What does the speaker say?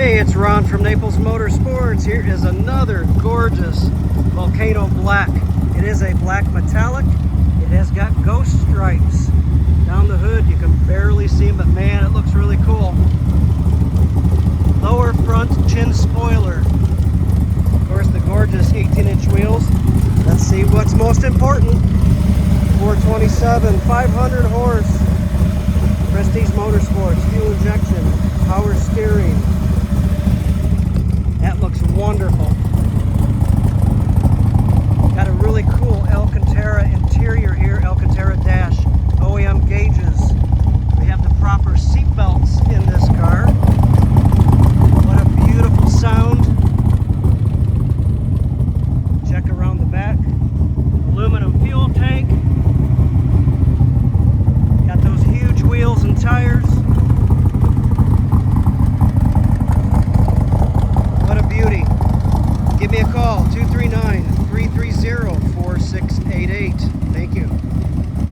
Hey, it's Ron from Naples Motorsports. Here is another gorgeous Volcano black. It is a black metallic. It has got ghost stripes down the hood. You can barely see them, but man, it looks really cool. Lower front chin spoiler. Of course, the gorgeous 18-inch wheels. Let's see what's most important. 427, 500 horse. Prestige Motorsports, fuel injection, power steering. That looks wonderful. Got a really cool Alcantara interior here, Alcantara dash, OEM gauges. We have the proper seat belts in this car. What a beautiful sound. Check around the back. Aluminum fuel tank. Got those huge wheels and tires. What a beauty. Give me a call, 239-330-4600.